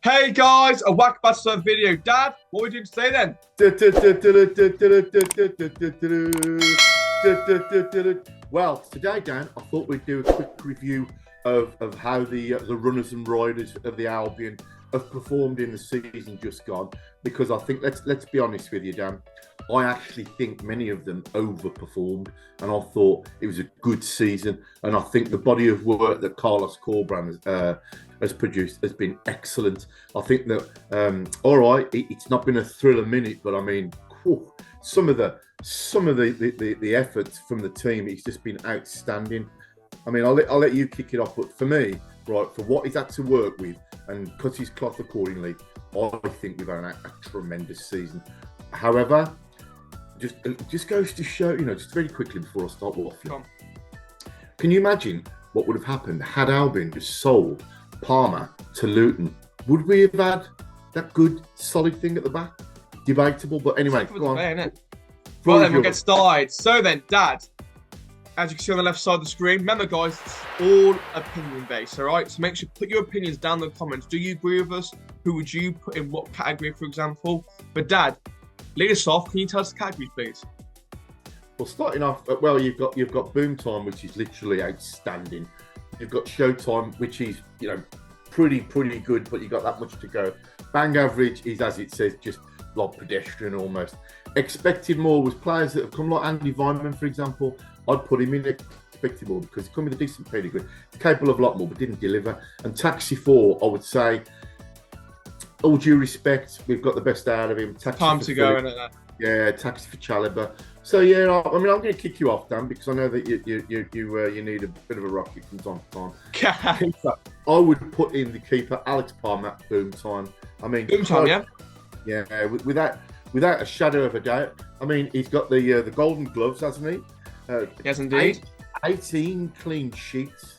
Hey guys, a whack bastard video. Dad, what are we doing today then? Well, today, Dan, I thought we'd do a quick review of how the runners and riders of the Albion have performed in the season just gone. Because I think let's be honest with you, Dan, I actually think many of them overperformed, and I thought it was a good season. And I think the body of work that Carlos Corberán has produced has been excellent. I think that all right, it's not been a thriller minute, but I mean, some of the efforts from the team, it's just been outstanding. I mean, I'll let you kick it off, but for me, right, for what he's had to work with and cut his cloth accordingly, I think we've had a tremendous season. However, just goes to show, you know, just very quickly before I start waffling. Can you imagine what would have happened had Albion just sold Palmer to Luton? Would we have had that good, solid thing at the back? Debatable, but anyway, go on. Right then, we'll get started. So then, Dad, as you can see on the left side of the screen, remember guys, it's all opinion based, all right? So make sure you put your opinions down in the comments. Do you agree with us? Who would you put in what category, for example? But Dad, lead us off. Can you tell us the categories, please? Well, starting off, well, you've got Boom Time, which is literally outstanding. You've got Showtime, which is, you know, pretty good, but you got that much to go. Bang Average is, as it says, just like pedestrian almost. Expected More was players that have come, like Andy Weinman, for example. I'd put him in Expected More because he's come with a decent pedigree. He's capable of a lot more, but didn't deliver. And Taxi 4, I would say, all due respect, we've got the best out of him. Taxi Time to go, innit? Yeah, Taxi for Chalobah. So yeah, I mean, I'm going to kick you off, Dan, because I know that you need a bit of a rocket from time to time. Keeper, I would put in the keeper, Alex Palmer, at Boom Time. I mean, Boom Time, yeah. Yeah, without a shadow of a doubt. I mean, he's got the golden gloves, hasn't he? Yes, indeed. 18 clean sheets.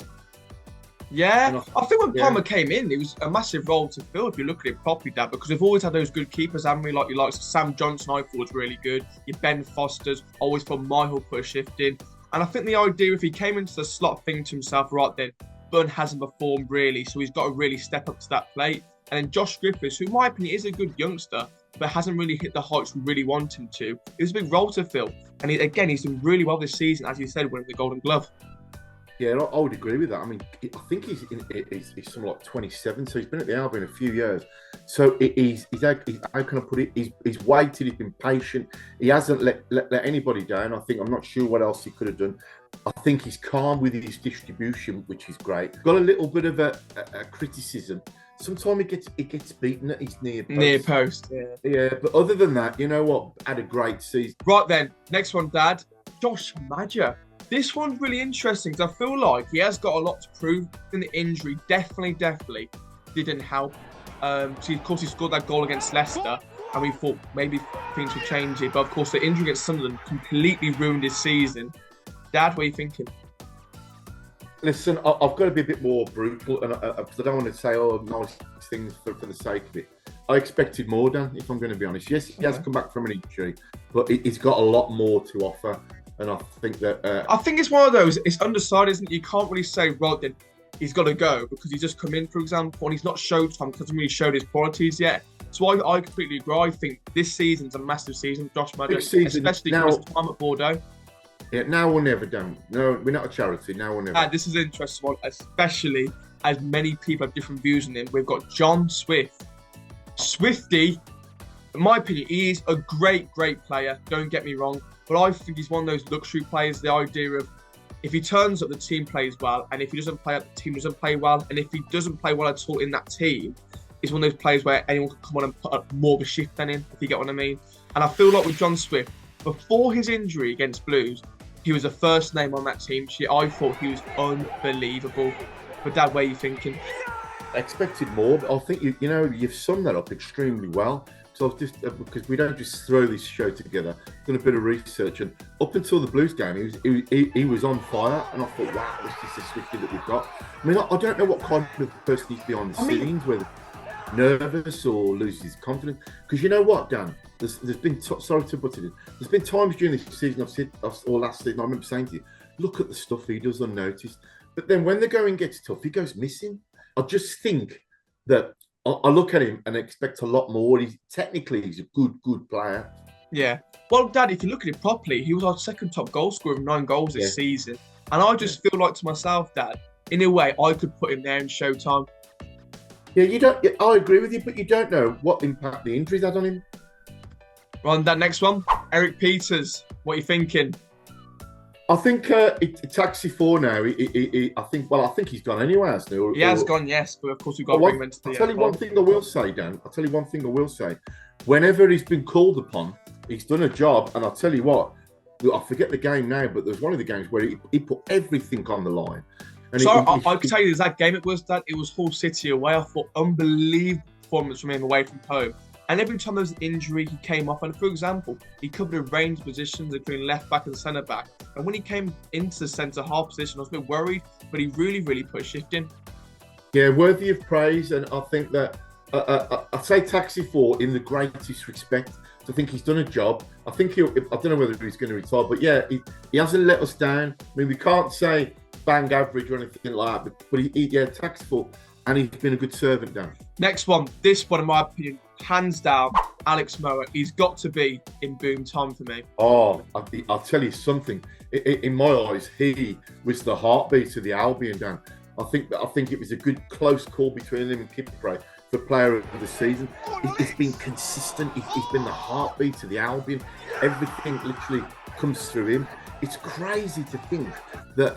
Yeah, I think when Palmer came in, it was a massive role to fill if you look at it properly, Dad, because we've always had those good keepers, haven't we? Like you like Sam Johnson, I thought was really good. Your Ben Fosters, always put Michael put a shift in. And I think the idea, if he came into the slot thing to himself right then, Bunn hasn't performed really, so he's got to really step up to that plate. And then Josh Griffiths, who in my opinion is a good youngster, but hasn't really hit the heights we really want him to. It was a big role to fill. And he's done really well this season, as you said, winning the Golden Glove. Yeah, I would agree with that. I mean, I think he's something like 27, so he's been at the Albion a few years. So he's how can I put it? He's waited, he's been patient. He hasn't let anybody down. I'm not sure what else he could have done. I think he's calm with his distribution, which is great. Got a little bit of a criticism. Sometimes it gets beaten at his near post. Near post, yeah. But other than that, you know what? Had a great season. Right then, next one, Dad. Josh Maja. This one's really interesting because I feel like he has got a lot to prove. In the injury, definitely didn't help. So of course he scored that goal against Leicester, and we thought maybe things would change it. But of course the injury against Sunderland completely ruined his season. Dad, what are you thinking? Listen, I've got to be a bit more brutal, and because I don't want to say nice things for the sake of it. I expected more, Dan, if I'm going to be honest. Yes, he has come back from an injury, but he's got a lot more to offer. And I think that... I think it's one of those, it's undecided, isn't it? You can't really say, right, then he's got to go because he's just come in, for example, and he's not showed time because he hasn't really showed his qualities yet. So I completely agree. I think this season's a massive season for Josh Maja, especially for his time at Bordeaux. Yeah, now or never, Dan. No, we're not a charity. Now or never. This is an interesting one, especially as many people have different views on him. We've got John Swift. Swifty, in my opinion, he is a great player. Don't get me wrong. But I think he's one of those luxury players. The idea of if he turns up, the team plays well. And if he doesn't play up, the team doesn't play well. And if he doesn't play well at all in that team, he's one of those players where anyone can come on and put up more of a shift than him, if you get what I mean. And I feel like with John Swift, before his injury against Blues, he was the first name on that team sheet. I thought he was unbelievable. But Dad, where are you thinking? I expected more, but I think you've summed that up extremely well. So I've just because we don't just throw this show together, done a bit of research, and up until the Blues game, he was on fire, and I thought, wow, this is the Swifty that we've got. I mean, I don't know what kind of person he's behind the scenes, whether nervous or loses his confidence. Because you know what, Dan, there's been sorry to butt it in. There's been times during this season or last season, I remember saying to you, look at the stuff he does unnoticed. But then when the going gets tough, he goes missing. I just think that I look at him and expect a lot more. He's a good player. Yeah. Well, Dad, if you look at it properly, he was our second top goal scorer with 9 goals this season. And I just feel like to myself, Dad, in a way, I could put him there in Showtime. Yeah, you don't. I agree with you, but you don't know what impact the injuries had on him. Right, that next one, Eric Peters. What are you thinking? I think Taxi 4 now. I think he's gone anyway. He has gone, yes, but of course we've got to bring him into the. I'll tell you one thing I will say, Dan. I'll tell you one thing I will say. Whenever he's been called upon, he's done a job, and I'll tell you what. I forget the game now, but there's one of the games where he put everything on the line. And so I can tell you, that game it was Hull City away. I thought unbelievable performance from him away from home. And every time there was an injury, he came off. And for example, he covered a range of positions, including left back and centre back. And when he came into the centre half position, I was a bit worried, but he really put a shift in. Yeah, worthy of praise. And I think that I say Taxi 4 in the greatest respect. I think he's done a job. I think I don't know whether he's going to retire, but yeah, he hasn't let us down. I mean, we can't say bang average or anything like that, but he Taxi 4, and he's been a good servant, Dan. Next one, this one, in my opinion, hands down, Alex Mower. He's got to be in boom time for me. Oh, I'll tell you something. In my eyes, he was the heartbeat of the Albion, Dan. I think it was a good close call between him and Kipre for player of the season. He's been consistent. He's been the heartbeat of the Albion. Everything literally comes through him. It's crazy to think that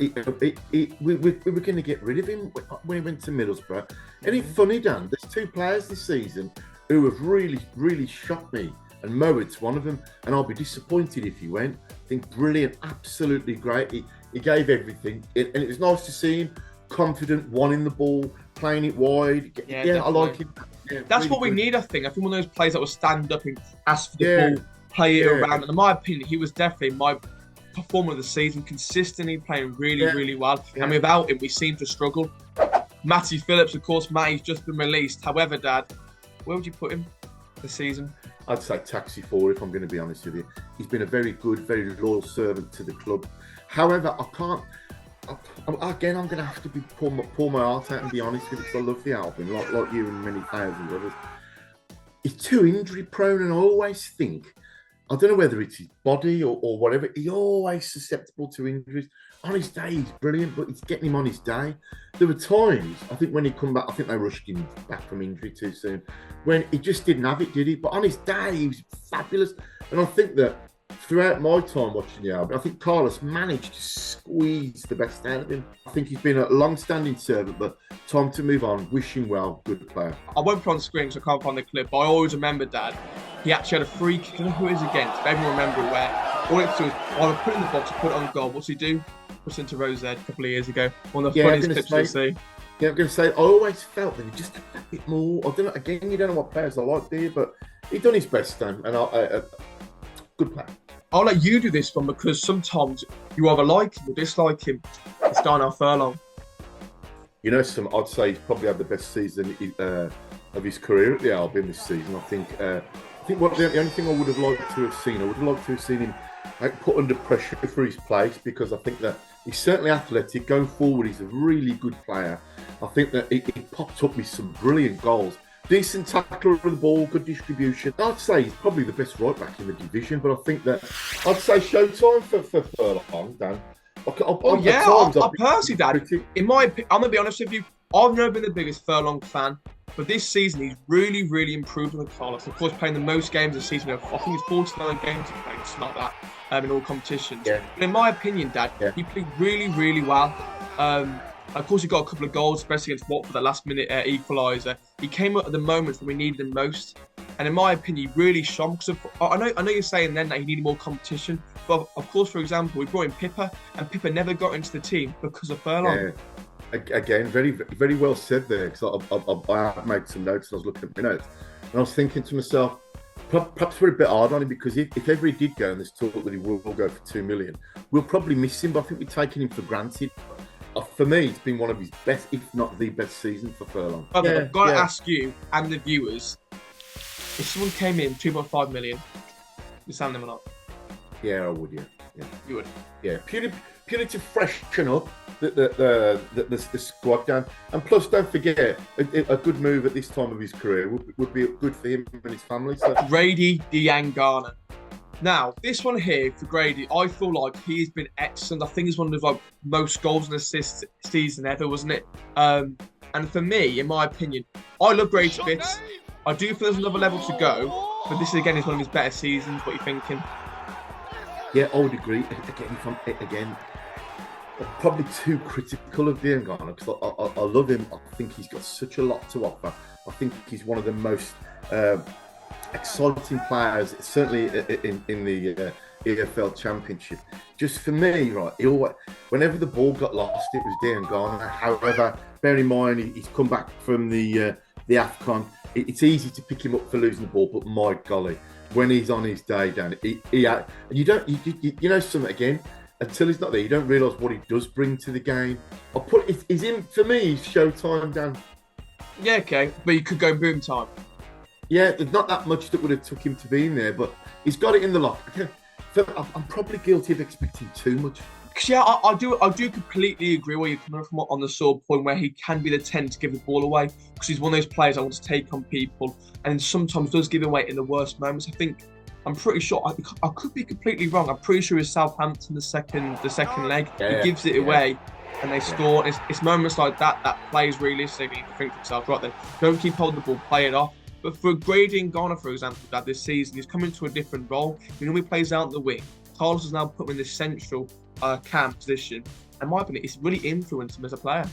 we were going to get rid of him when he went to Middlesbrough. And it's funny, Dan, there's 2 players this season who have really shocked me. And Mowett's one of them. And I'll be disappointed if he went. I think brilliant, absolutely great. He gave everything. And it was nice to see him confident, wanting the ball, playing it wide. Yeah, I like him. Yeah, that's really what we need, I think. I think one of those players that will stand up and ask for the ball, play it around. And in my opinion, he was definitely my performer of the season, consistently playing really well. Yeah. And without him, we seem to struggle. Matty Phillips, of course, Matty's just been released. However, Dad, where would you put him this season? I'd say Taxi 4, if I'm going to be honest with you. He's been a very good, very loyal servant to the club. However, I can't. Again, I'm going to have to pour my heart out and be honest with you, because I love the Albion, like you and many thousands others. He's too injury prone, and I always think, I don't know whether it's his body or whatever, he's always susceptible to injuries. On his day, he's brilliant, but it's getting him on his day. There were times, I think when he come back, I think they rushed him back from injury too soon, when he just didn't have it, did he? But on his day, he was fabulous. And I think that throughout my time watching the Albion, I think Carlos managed to squeeze the best out of him. I think he's been a long-standing servant, but time to move on. Wish him well. Good player. I won't put on screen, so I can't find the clip, but I always remember, Dad, he actually had a free kick. I don't know who it is against, but everyone remember where. All it was, I would put it in the box, put it on goal. What's he do? Puts into Rose a couple of years ago. One of the funniest clips you'll see. Yeah, I'm going to say, I always felt that he just had a bit more. I don't know, again, you don't know what players are like, do you? But he done his best, Dan, and good player. I'll let you do this one, because sometimes you either like him or dislike him. It's Darnell Furlong. You know, I'd say he's probably had the best season of his career at the Albion this season. I think the only thing I would have liked to have seen, him put under pressure for his place, because I think that he's certainly athletic. Going forward, he's a really good player. I think that he popped up with some brilliant goals. Decent tackler of the ball, good distribution. I'd say he's probably the best right back in the division, but I think that I'd say showtime for Furlong, Dan. I personally, Dad, in my opinion, I'm going to be honest with you, I've never been the biggest Furlong fan, but this season he's really improved on the Carlos. Of course, playing the most games this season. I think it's 49 games he played, something like that, in all competitions. Yeah. But in my opinion, Dad, he played really well. Of course, he got a couple of goals, especially against Watford, that last-minute equaliser. He came up at the moments when we needed him most. And in my opinion, he really shone. Because I know you're saying then that he needed more competition. But, of course, for example, we brought in Kipre, and Kipre never got into the team because of Furlong. Yeah. Again, very well said there. Because I have made some notes, and I was looking at my notes. And I was thinking to myself, perhaps we're a bit hard on him, because if ever he did go, and there's talk that he will go for 2 million, we'll probably miss him, but I think we're taking him for granted. For me, it's been one of his best, if not the best season for Furlong. Okay, I've got to ask you and the viewers, if someone came in 2.5 million, you sign them or not? Yeah, I would, yeah. You would? Yeah, purely to freshen up the squad down. And plus, don't forget, a good move at this time of his career would be good for him and his family. So. Grady Diangana. Now, this one here for Grady, I feel like he's been excellent. I think he's one of the most goals and assists season ever, wasn't it? And for me, in my opinion, I love Grady bits. I do feel there's another level to go, but this again is one of his better seasons. What are you thinking? Yeah, I would agree. Again, I'm probably too critical of Diangana because I love him. I think he's got such a lot to offer. I think he's one of the most exciting players, certainly in the EFL Championship. Just for me, right, whenever the ball got lost, it was Diangana. However, bear in mind he's come back from the AFCON. It's easy to pick him up for losing the ball, but my golly, when he's on his day, Dan, you know something again. Until he's not there, you don't realise what he does bring to the game. He's in for me. He's showtime, Dan. Yeah, okay, but you could go boom time. Yeah, there's not that much that would have took him to be in there, but he's got it in the lock. I'm probably guilty of expecting too much. Yeah, I do completely agree where you're coming from on the sort of point where he can be the 10 to give the ball away, because he's one of those players I want to take on people, and sometimes does give away in the worst moments. I'm pretty sure, I could be completely wrong. I'm pretty sure it's Southampton the second leg. Yeah, he gives it away and they score. It's moments like that plays realistically to think to himself, right then, don't keep holding the ball, play it off. But for Grady and Ghana, for example, that this season, he's come into a different role. He normally plays out the wing. Carlos has now put him in this central cam position. And my opinion, it's really influenced him as a player.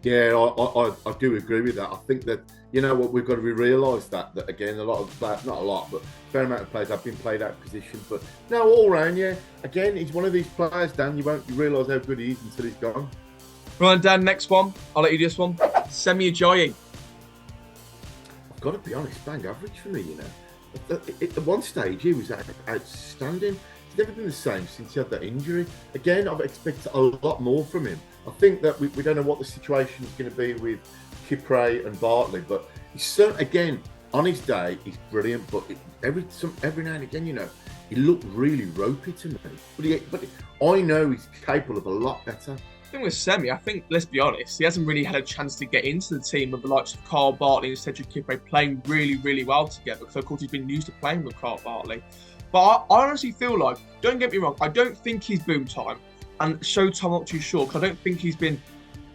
Yeah, I do agree with that. I think that, you know what, we've got to realise that again, a lot of players, not a lot, but a fair amount of players have been played out of position. But no, all round, yeah. Again, he's one of these players, Dan, you won't realise how good he is until he's gone. Right, Dan, next one. I'll let you do this one. Semi Ajayi. I've got to be honest, bang average for me, you know. At one stage, he was outstanding. He's never been the same since he had that injury. Again, I've expected a lot more from him. I think that we don't know what the situation is going to be with Kipre and Bartley, but he's certainly, again, on his day, he's brilliant. But every now and again, you know, he looked really ropey to me. But I know he's capable of a lot better. I think with Semi, let's be honest, he hasn't really had a chance to get into the team with the likes of Carl Bartley and Cedric Kipre playing really, really well together, because of course he's been used to playing with Carl Bartley. But I honestly feel like, don't get me wrong, I don't think he's boom time. And Showtime, I'm not too sure, because I don't think he's been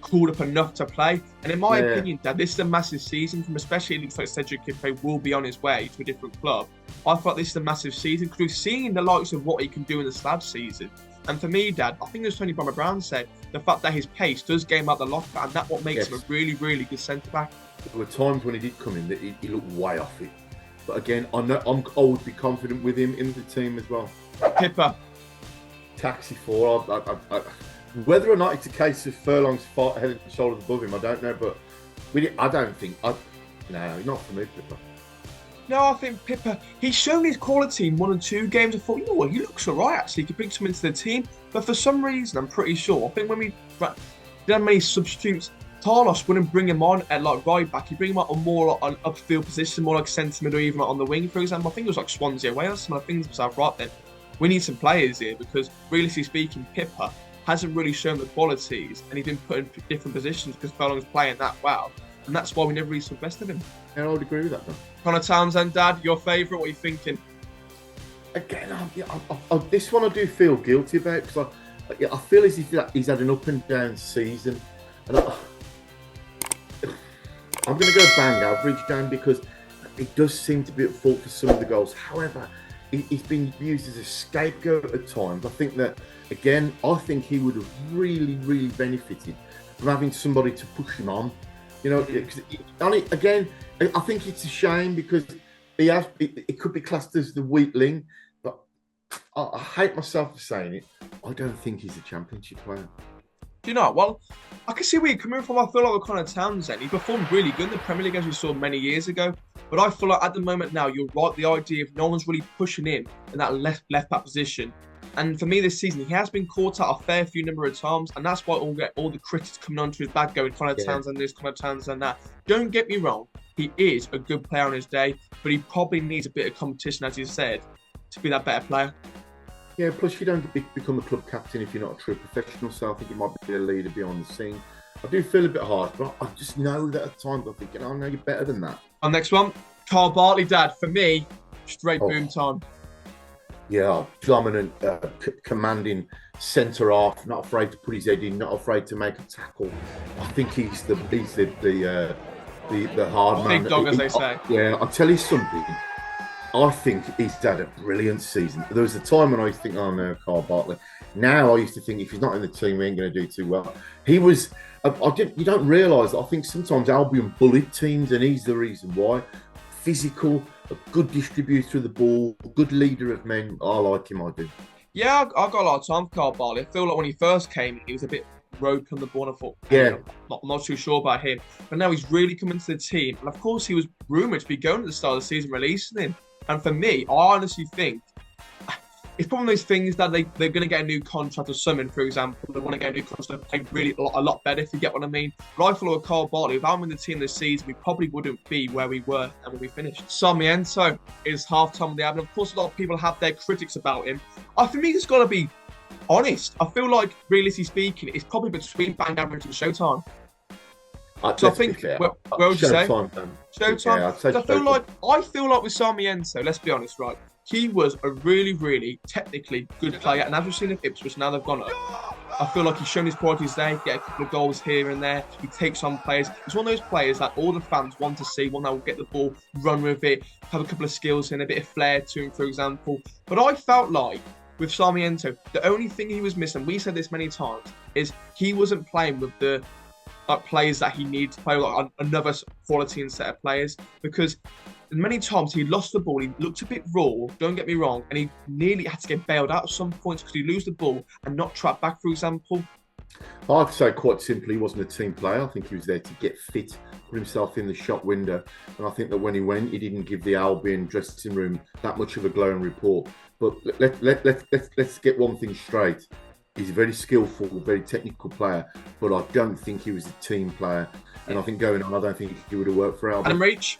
called up enough to play. And in my opinion, Dad, this is a massive season from, especially it looks like Cedric Kipre will be on his way to a different club. I thought this is a massive season, because we've seen the likes of what he can do in the Slav season. And for me, Dad, I think as Tony Brommer Brown said, the fact that his pace does game out the locker, and that's what makes him a really, really good centre-back. There were times when he did come in that he looked way off it. But again, I would be confident with him in the team as well. Pippa. Taxi 4. Whether or not it's a case of Furlong's head and shoulders above him, I don't know. But I don't think. No, not for me, Pippa. No, I think Pippa, he's shown his quality in 1 or 2 games. I thought, you know what, he looks all right, actually. He could bring some into the team. But for some reason, I'm pretty sure, I think when we didn't have many substitutes, Carlos wouldn't bring him on at like right back. He'd bring him on more on upfield position, more like centre mid or even on the wing, for example. I think it was like Swansea away or something. I think to myself, right then, we need some players here, because realistically speaking, Pippa hasn't really shown the qualities, and he's been put in different positions because Furlong's playing that well. And that's why we never really saw the best of him. Yeah, I would agree with that, though. Connor Townsend, Dad, your favourite, what are you thinking? Again, this one I do feel guilty about, because I feel as if he's had an up and down season. And I'm going to go bang average, Dan, because it does seem to be at fault for some of the goals. However, he's been used as a scapegoat at times. I think that, again, he would have really, really benefited from having somebody to push him on. You know, again, I think it's a shame, because it could be classed as the weak link, but I hate myself for saying it. I don't think he's a championship player. Do you know? Well, I can see where you're coming from. I feel like with Connor Townsend, he performed really good in the Premier League, as we saw many years ago. But I feel like at the moment now, you're right, the idea of no one's really pushing him in that left back position. And for me this season, he has been caught out a fair few number of times, and that's why all the critics coming onto his back going, Connor Townsend this, Connor Townsend that. Don't get me wrong, he is a good player on his day, but he probably needs a bit of competition, as you said, to be that better player. Yeah, plus you don't become a club captain if you're not a true professional, so I think you might be a leader behind the scene. I do feel a bit harsh, but I just know that at times I'm thinking, oh no, you're better than that. Our next one, Carl Bartley, Dad. For me, straight boom time. Yeah, dominant, commanding centre half, not afraid to put his head in, not afraid to make a tackle. I think he's the hard man. Big dog, as they say. Yeah, I'll tell you something. I think he's had a brilliant season. There was a time when I used to think, oh no, Carl Bartley. Now I used to think if he's not in the team, we ain't going to do too well. He was. You don't realise. I think sometimes Albion bullied teams, and he's the reason why. Physical, a good distributor of the ball, good leader of men. I like him. I do. Yeah, I got a lot of time for Carl Bartley. I feel like when he first came, he was a bit roped on the ball. I thought, yeah, I'm not too sure about him. But now he's really come into the team, and of course he was rumoured to be going at the start of the season, releasing him. And for me, I honestly think it's probably one of those things that they're going to get a new contract or something, for example. They want to get a new contract to play really a lot better, if you get what I mean. But I feel like Carl Bartley, if I'm in the team this season, we probably wouldn't be where we were and when we finished. Sarmiento is half-time of the album. Of course, a lot of people have their critics about him. For me, it's got to be honest. I feel like, realistically speaking, it's probably between Bang Average and Showtime. So I think, where would you say? Showtime. Yeah, I'd say Showtime. I feel like with Sarmiento, let's be honest, right? He was a really, really technically good player, and as we've seen in Ipswich, now they've gone up. I feel like he's shown his qualities there, get a couple of goals here and there. He takes on players. He's one of those players that all the fans want to see, one that will get the ball, run with it, have a couple of skills and a bit of flair to him, for example. But I felt like with Sarmiento, the only thing he was missing, we said this many times, is he wasn't playing with the players that he needs to play with, another quality and set of players, because many times he lost the ball, he looked a bit raw, don't get me wrong, and he nearly had to get bailed out at some points because he lose the ball and not trap back, for example. I'd say quite simply he wasn't a team player. I think he was there to get fit, put himself in the shop window, and I think that when he went, he didn't give the Albion dressing room that much of a glowing report. But let's get one thing straight. He's a very skillful, very technical player, but I don't think he was a team player. And I think going on, I don't think he would have worked for Albion. Adam Reach,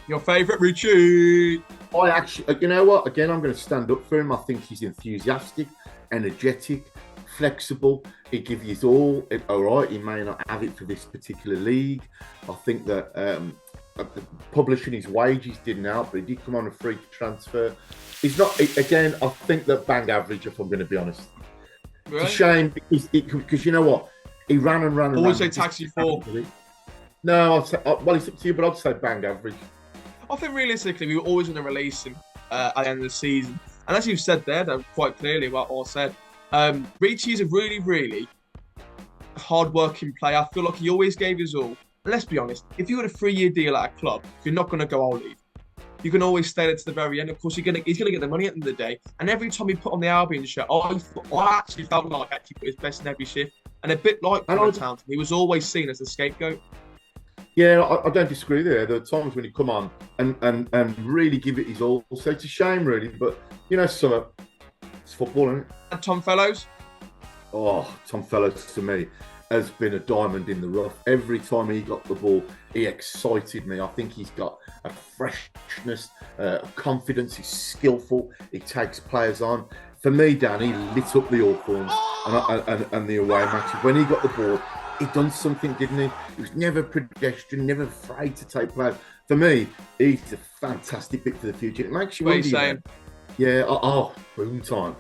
your favourite, Richie? I actually, you know what? Again, I'm going to stand up for him. I think he's enthusiastic, energetic, flexible. He gives his all. All right, he may not have it for this particular league. I think that publishing his wages didn't help, but he did come on a free transfer. He's not, again, I think that Bang Average, if I'm going to be honest. Really? It's a shame because you know what? He ran and ran and always ran. Say Taxi 4. No, I'd say, well, it's up to you, but I'd say Bang Average. I think realistically, we were always going to release him at the end of the season. And as you've said there, quite clearly what I said, Richie is a really, really hard-working player. I feel like he always gave his all. And let's be honest, if you had a 3-year deal at a club, if you're not going to go, I'll leave. You can always stay there to the very end. Of course, he's going to get the money at the end of the day. And every time he put on the Albion shirt, I actually felt like he put his best in every shift. And a bit like Townsend, he was always seen as the scapegoat. Yeah, I don't disagree there. There are times when he come on and really give it his all. So it's a shame, really. But, you know, it's football, isn't it? And Tom Fellows? Oh, Tom Fellows, to me, has been a diamond in the rough. Every time he got the ball, he excited me. I think he's got a freshness, confidence. He's skillful. He takes players on. For me, Dan, he lit up the Hawthorns and the away matches. When he got the ball, he done something, didn't he? He was never pedestrian, never afraid to take players. For me, he's a fantastic pick for the future. It makes you what are you saying? Yeah, boom time.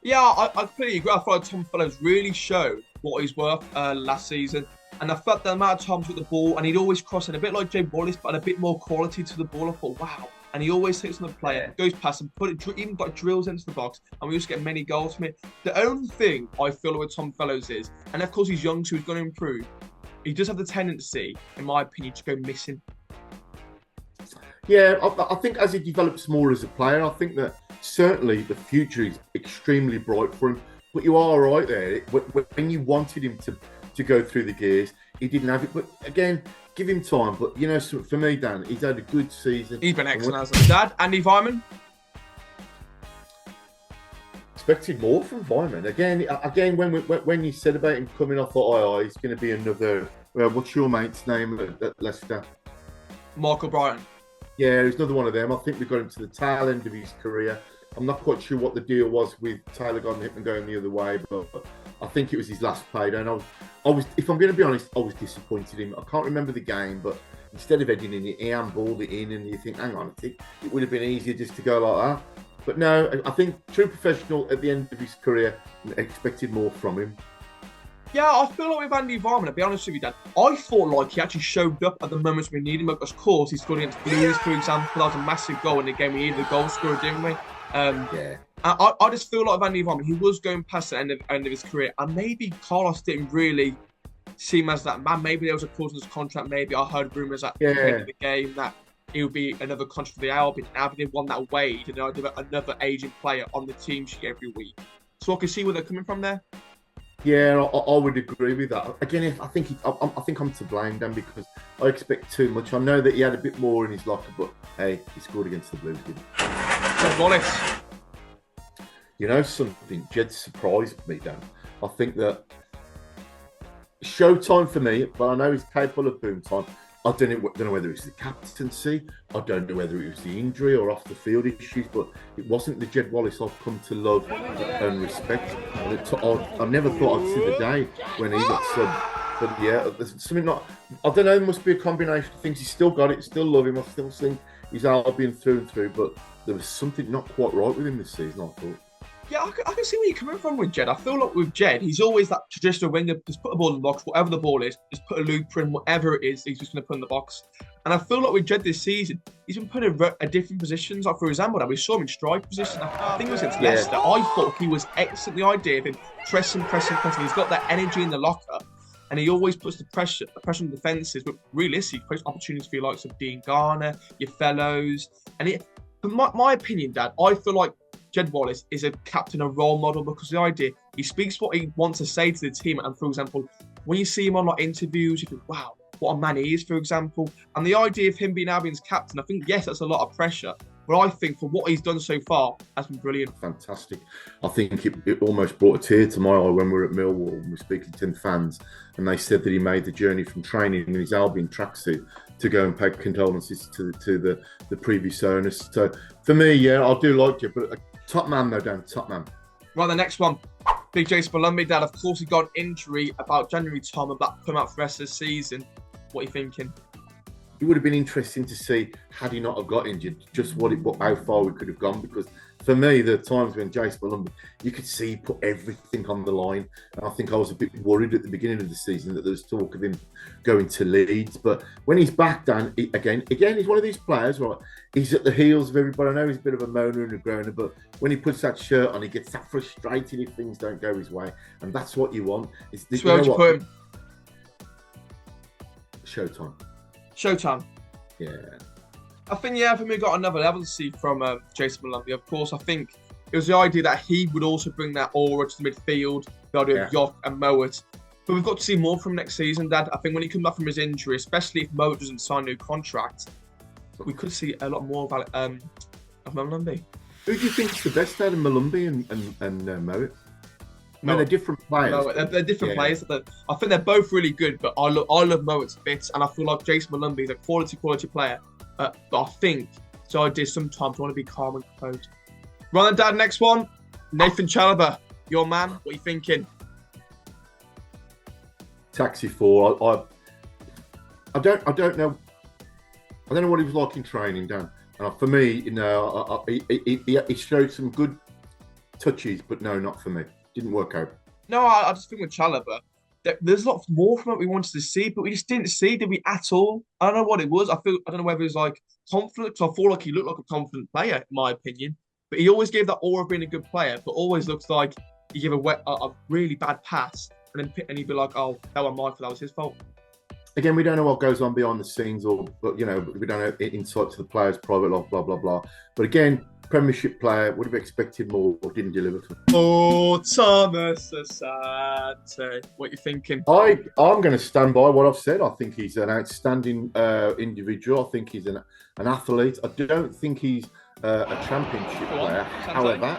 Yeah, I completely agree. I feel like Tom Fellows really showed what he's worth last season. And I felt the amount of times with the ball, and he'd always cross in a bit like Jay Wallace, but a bit more quality to the ball. I thought, wow. And he always takes on the player, goes past and even got drills into the box, and we used to get many goals from it. The only thing I feel with Tom Fellows is, and of course he's young, so he's going to improve, he does have the tendency, in my opinion, to go missing. Yeah, I think as he develops more as a player, I think that certainly the future is extremely bright for him. But you are right there. When you wanted him to go through the gears, he didn't have it. But again, give him time. But, you know, for me, Dan, he's had a good season. He's been excellent, hasn't he? Dad, Andy Vyman? Expected more from Vyman. Again, when you said about him coming off, I thought, he's going to be another... what's your mate's name at Leicester? Mark O'Brien. Yeah, he's another one of them. I think we got him to the tail end of his career. I'm not quite sure what the deal was with Taylor and going the other way, but I think it was his last payday. And I was, if I'm going to be honest, I was disappointed in him. I can't remember the game, but instead of heading in it, he handballed it in, and you think, hang on, it would have been easier just to go like that. But no, I think true professional at the end of his career, expected more from him. Yeah, I feel like with Andy Varman, to be honest with you, Dan, I thought like he actually showed up at the moments we needed him. Of course, he scored against Blues, for example. That was a massive goal in the game. We needed a goal scorer, didn't we? Yeah. I just feel like with Andy Varman, he was going past the end of his career, and maybe Carlos didn't really see him as that man. Maybe there was a clause in his contract. Maybe I heard rumours at the end of the game that it would be another contract for the Albion. Albion won that Wade, and another aging player on the team sheet every week. So I can see where they're coming from there. Yeah, I would agree with that. Again, I think I'm to blame, Dan, because I expect too much. I know that he had a bit more in his locker, but hey, he scored against the Blues, didn't he? Jed Wallace. You know something? Jed surprised me, Dan. I think that showtime for me, but I know he's capable of boom time. I don't know whether it's the captaincy. I don't know whether it was the injury or off the field issues, but it wasn't the Jed Wallace I've come to love and respect. I never thought I'd see the day when he got subbed. But yeah, there's something not. I don't know. It must be a combination of things. He's still got it. Still love him. I still think he's Albion through and through. But there was something not quite right with him this season, I thought. Yeah, I can see where you're coming from with Jed. I feel like with Jed, he's always that traditional winger. Just put the ball in the box, whatever the ball is, just put a looper in, whatever it is, he's just going to put in the box. And I feel like with Jed this season, he's been put in different positions. Like, for example, we saw him in strike position. I think it was against Leicester. I thought he was excellent. The idea of him pressing. He's got that energy in the locker, and he always puts the pressure on the defences. But realistically, he creates opportunities for your likes of Dean Garner, your fellows. And from my opinion, Dad, I feel like Jed Wallace is a captain, a role model, because the idea, he speaks what he wants to say to the team. And for example, when you see him on like interviews, you think, wow, what a man he is, for example. And the idea of him being Albion's captain, I think, yes, that's a lot of pressure. But I think for what he's done so far, has been brilliant. Fantastic. I think it almost brought a tear to my eye when we were at Millwall and we were speaking to the fans, and they said that he made the journey from training in his Albion tracksuit to go and pay condolences to the previous owners. So for me, yeah, I do like you, but top man though, Dan, top man. Right, the next one. Big Jason Malumbi, Dad. Of course, he got an injury about January time and that come out for the rest of the season. What are you thinking? It would have been interesting to see, had he not have got injured, just how far we could have gone. Because for me, the times when Jason Malumbi, you could see he put everything on the line. And I think I was a bit worried at the beginning of the season that there was talk of him going to Leeds. But when he's back, Dan, again, he's one of these players, right? He's at the heels of everybody. I know he's a bit of a moaner and a groaner, but when he puts that shirt on, he gets that frustrated if things don't go his way. And that's what you want. So where would you put him? Showtime. Yeah. I think, yeah, for me, got another level to see from Jason Malumbi. Of course, I think it was the idea that he would also bring that aura to the midfield, the idea of Jock and Mowat. But we've got to see more from next season, Dad. I think when he comes back from his injury, especially if Mowat doesn't sign a new contract, we could see a lot more of Malumbi. Who do you think is the best out of Malumbi and Mowat? I mean, they're different players. No, they're different players. I think they're both really good, but I love Mowat's bits, and I feel like Jason Malumbi is a quality player. But I think, so I did sometimes want to be calm and composed. Right then, Dad, next one. Nathan Chalobah, your man. What are you thinking? Taxi 4. I don't know. I don't know what he was like in training, Dan. For me, you know, he showed some good touches, but no, not for me. Didn't work out. No, I just think with Chalobah, there's a lot more from it we wanted to see, but we just didn't see, did we, at all? I don't know what it was. I don't know whether it was like confidence. I feel like he looked like a confident player, in my opinion. But he always gave that aura of being a good player, but always looks like he gave a really bad pass, and he'd be like, oh, that was my fault, that was his fault. Again, we don't know what goes on behind the scenes, but you know, we don't have insight to the players' private life, blah blah blah. But again, Premiership player, would have expected more, or didn't deliver. Oh, Thomas Asante, what are you thinking? I'm going to stand by what I've said. I think he's an outstanding individual. I think he's an athlete. I don't think he's a championship player. However,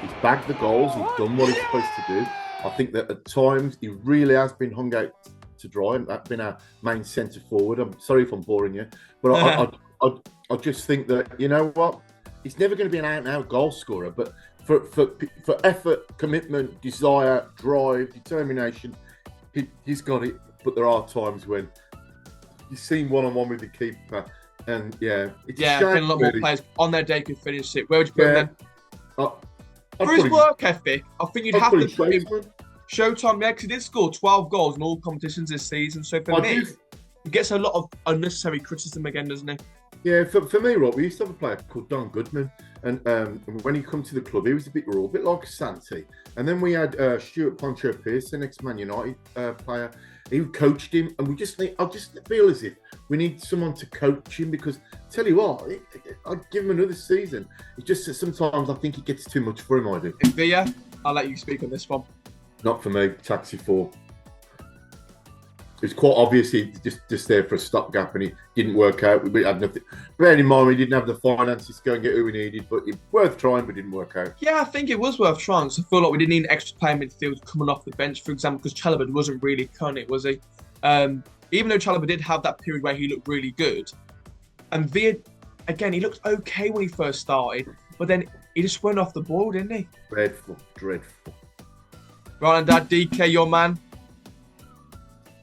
he's bagged the goals. He's done what he's supposed to do. I think that at times he really has been hung out to dry, and that's been our main centre forward. I'm sorry if I'm boring you, but I just think that, you know what, he's never going to be an out-and-out goal scorer, but for effort, commitment, desire, drive, determination, he's got it. But there are times when you've seen one-on-one with the keeper, and it's I a shame, think a lot more players on their day could finish it. Where would you put him then? For his work ethic, I think you'd have to put him Showtime, because he did score 12 goals in all competitions this season. So for me, he gets a lot of unnecessary criticism again, doesn't he? Yeah, for me, Rob, we used to have a player called Don Goodman, and when he come to the club, he was a bit raw, a bit like Santi. And then we had Stuart Poncho Pearson, ex-Man United player. He coached him, and I just feel as if we need someone to coach him, because tell you what, I'd give him another season. It's just that sometimes I think he gets too much for him. I do. Villa, I'll let you speak on this one. Not for me. Taxi 4. It's quite obviously just there for a stopgap, and it didn't work out. We had nothing. Bearing in mind, we didn't have the finances to go and get who we needed, but it's worth trying, but didn't work out. Yeah, I think it was worth trying. So I feel like we didn't need an extra player midfield coming off the bench, for example, because Chalobah wasn't really cutting it, was he? Even though Chalobah did have that period where he looked really good, and Villa, again, he looked okay when he first started, but then he just went off the ball, didn't he? Dreadful. Right, and Dad, DK, your man.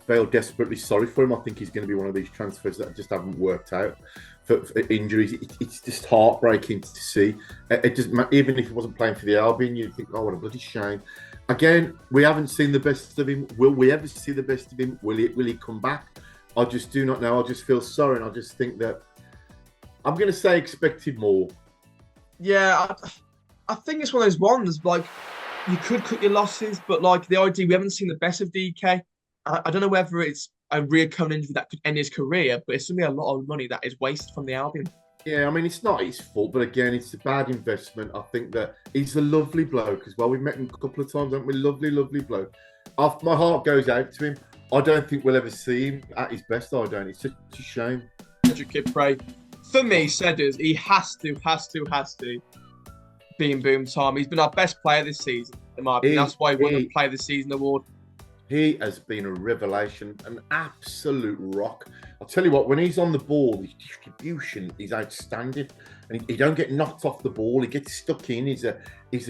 Feel desperately sorry for him. I think he's going to be one of these transfers that just haven't worked out for injuries. It's just heartbreaking to see. It just, even if he wasn't playing for the Albion, you'd think, oh, what a bloody shame. Again, we haven't seen the best of him. Will we ever see the best of him? Will he come back? I just do not know. I just feel sorry, and I just think that I'm going to say expected more. Yeah, I think it's one of those ones, like, you could cut your losses, but like the idea, we haven't seen the best of DK. I don't know whether it's a recurring injury that could end his career, but it's going to be a lot of money that is wasted from the Albion. Yeah, I mean, it's not his fault, but again, it's a bad investment. I think that he's a lovely bloke as well. We've met him a couple of times, haven't we? Lovely bloke. My heart goes out to him. I don't think we'll ever see him at his best. I don't. It's such a shame. Kipre. For me, Sedders, he has to be in boom time. He's been our best player this season, in my opinion. That's why he won the Player of the Season award. He has been a revelation, an absolute rock. I'll tell you what, when he's on the ball, his distribution is outstanding, and he don't get knocked off the ball. He gets stuck in. He's a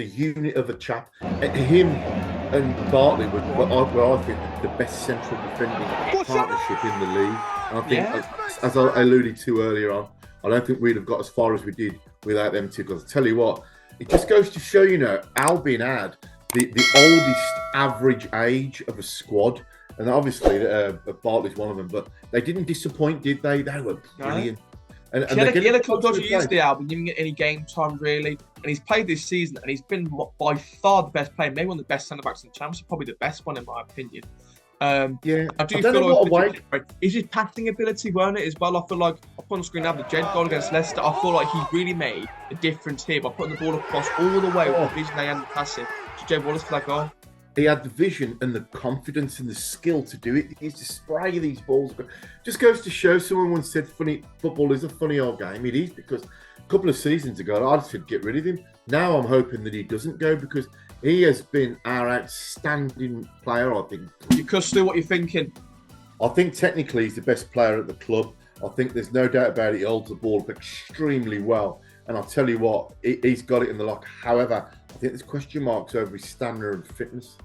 unit of a chap. Him and Bartley were I think the best central defending partnership in the league. And I think, as I alluded to earlier on, I don't think we'd have got as far as we did without them two. Because I tell you what, it just goes to show, Albion had the oldest average age of a squad, and obviously Bartley's one of them, but they didn't disappoint, did they? They were brilliant. And he had a couple of years the Albion, didn't get any game time really, and he's played this season, and he's been by far the best player, maybe one of the best centre backs in the Championship, probably the best one in my opinion. I feel like is his passing ability, weren't it, as well? I feel like I put on screen now the Jed goal against Leicester. I feel like he really made a difference here by putting the ball across all the way with the vision and the passing to Jed Wallace for that goal. He had the vision and the confidence and the skill to do it. He used to spray these balls. Just goes to show, someone once said football is a funny old game. It is, because a couple of seasons ago, I just said get rid of him. Now I'm hoping that he doesn't go, because he has been our outstanding player, I think. You could still what you're thinking. I think technically he's the best player at the club. I think there's no doubt about it. He holds the ball extremely well. And I'll tell you what, he's got it in the lock. However, I think there's question marks over his stamina and fitness.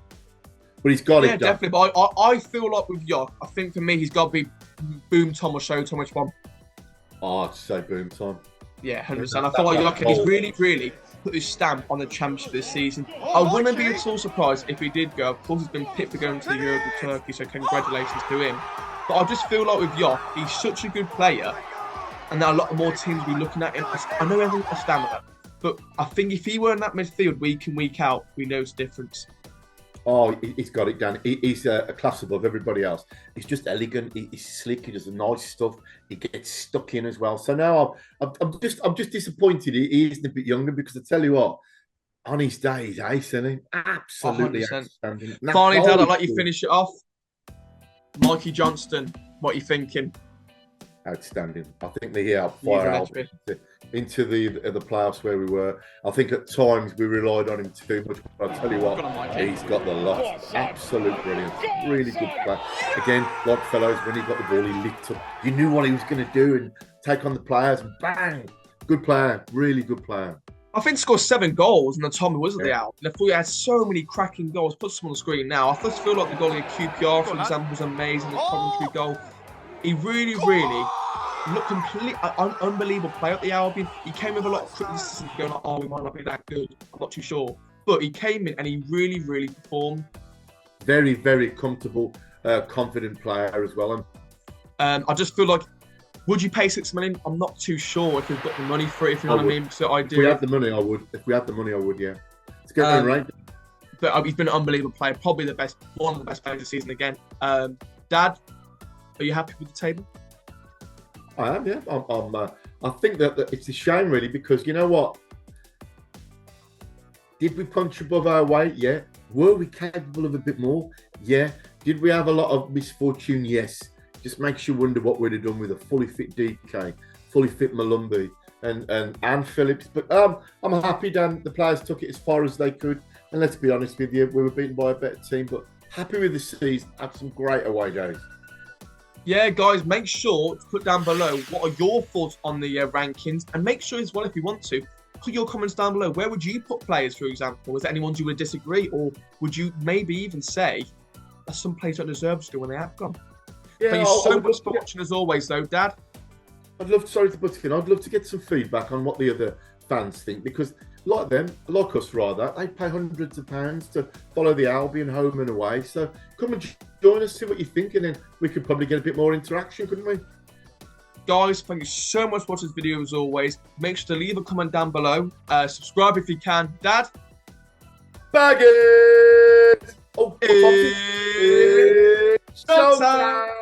But he's got it done. Definitely. But I feel like with York, I think for me, he's got to be boom time or show time, which one? Oh, I'd say boom time. Yeah, 100%. I feel like York has really put his stamp on the Championship this season. I wouldn't be at all surprised if he did go. Of course, he's been picked for going to the Euro with Turkey, so congratulations to him. But I just feel like with York, he's such a good player, and there are a lot more teams will be looking at him. I know everyone's got stamina, but I think if he were in that midfield week in, week out, we know it's different. Oh, he's got it down. He's a class above everybody else. He's just elegant. He's slick. He does the nice stuff. He gets stuck in as well. So now I'm just disappointed he isn't a bit younger, because I tell you what, on his day, he's ace, isn't he? Absolutely 100%. outstanding. Finally, Dad, I'd like you finish it off. Mikey Johnston, what are you thinking? Outstanding. I think they helped fire out into the playoffs where we were. I think at times we relied on him too much. But I'll tell you what, he's got the lot. Absolute brilliance. Really good play. Again, like fellows, when he got the ball, he lit up. You knew what he was going to do and take on the players, and bang! Good player, really good player. I think scored 7 goals in the time he was at the Yeah. Alp. And I thought he had so many cracking goals. Put some on the screen now. I just feel like the goal against QPR, for example, was amazing. The Coventry goal. He really, really looked unbelievable player at the Albion. He came with a lot of criticism, going like, "Oh, we might not be that good." I'm not too sure, but he came in and he really, really performed. Very, very comfortable, confident player as well. And I just feel like, would you pay 6 million? I'm not too sure if you've got the money for it. If you know what I mean. So I do. If we had the money, I would. If we had the money, I would. Yeah. Let's get that right. But he's been an unbelievable player. Probably one of the best players of the season again. Dad, are you happy with the table? I am. Yeah. I think that it's a shame, really, because you know what? Did we punch above our weight? Yeah. Were we capable of a bit more? Yeah. Did we have a lot of misfortune? Yes. Just makes you wonder what we'd have done with a fully fit DK, fully fit Malumbi, and Phillips. But I'm happy, Dan. The players took it as far as they could. And let's be honest with you, we were beaten by a better team. But happy with the season. Had some great away days. Yeah, guys, make sure to put down below what are your thoughts on the rankings. And make sure as well, if you want to, put your comments down below. Where would you put players, for example? Was there anyone you would disagree? Or would you maybe even say that some players don't deserve to go when they have gone? Yeah, Thank you so much for watching as always, though, Dad. I'd love to get some feedback on what the other fans think, because like us rather, they pay hundreds of pounds to follow the Albion home and away. So come and join us, see what you think, and then we could probably get a bit more interaction, couldn't we? Guys, thank you so much for watching this video as always. Make sure to leave a comment down below. Subscribe if you can. Dad? Bag it! Oh, It's showtime!